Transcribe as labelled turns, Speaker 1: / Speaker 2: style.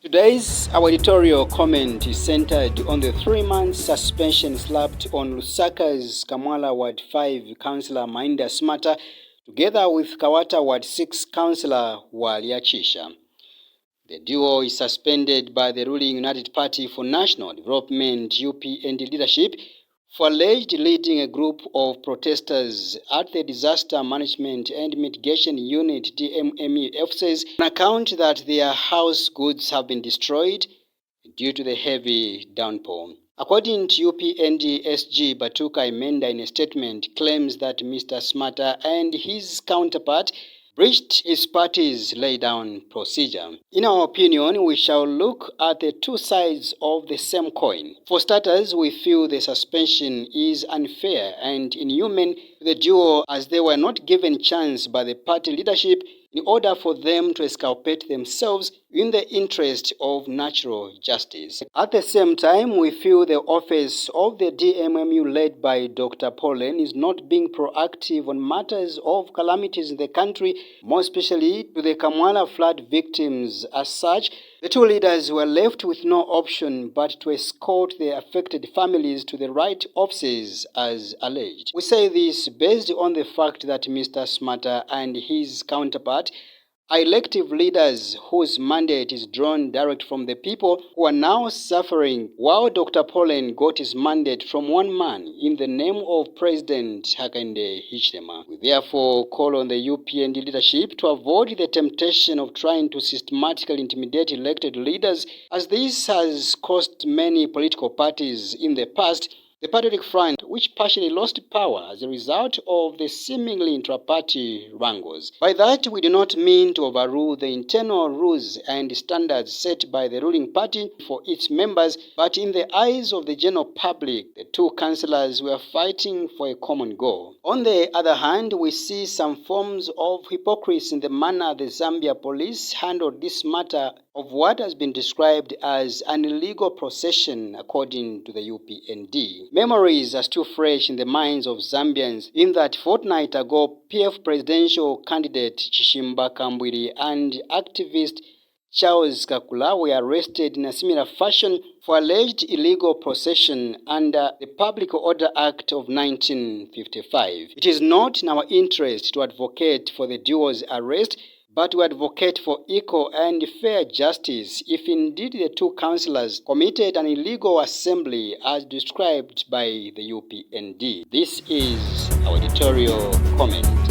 Speaker 1: Our editorial comment is centered on the 3-month suspension slapped on Lusaka's Kamwala Ward 5 Councillor Mainda Smata, together with Kawata Ward 6 Councillor Waliachisha. The duo is suspended by the ruling United Party for National Development (UPnd) leadership for alleged leading a group of protesters at the Disaster Management and Mitigation Unit (DMMU) offices on account that their house goods have been destroyed due to the heavy downpour. According to UPnd SG Batuka Imenda, in a statement, claims that Mr. Smata and his counterpart breached his party's lay-down procedure. In our opinion, we shall look at the two sides of the same coin. For starters, we feel the suspension is unfair and inhuman to the duo, as they were not given chance by the party leadership in order for them to exculpate themselves in the interest of natural justice. At the same time, we feel the office of the DMMU led by Dr. Pauline is not being proactive on matters of calamities in the country, more especially to the Kamwala flood victims. As such, the two leaders were left with no option but to escort the affected families to the right offices as alleged. We say this based on the fact that Mr. Smata and his counterpart are elective leaders whose mandate is drawn direct from the people who are now suffering, while Dr. Pauline got his mandate from one man in the name of President Hakainde Hichilema. We therefore call on the UPnd leadership to avoid the temptation of trying to systematically intimidate elected leaders, as this has cost many political parties in the past. The Patriotic Front, which partially lost power as a result of the seemingly intra-party wrangles. By that, we do not mean to overrule the internal rules and standards set by the ruling party for its members, but in the eyes of the general public, the two councillors were fighting for a common goal. On the other hand, we see some forms of hypocrisy in the manner the Zambia police handled this matter of what has been described as an illegal procession according to the UPnd. Memories are still fresh in the minds of Zambians in that fortnight ago, PF presidential candidate Chishimba Kambwiri and activist Charles Kakula were arrested in a similar fashion for alleged illegal procession under the Public Order Act of 1955. It is not in our interest to advocate for the duo's arrest, but we advocate for equal and fair justice if indeed the two councillors committed an illegal assembly as described by the UPnd. This is our editorial comment.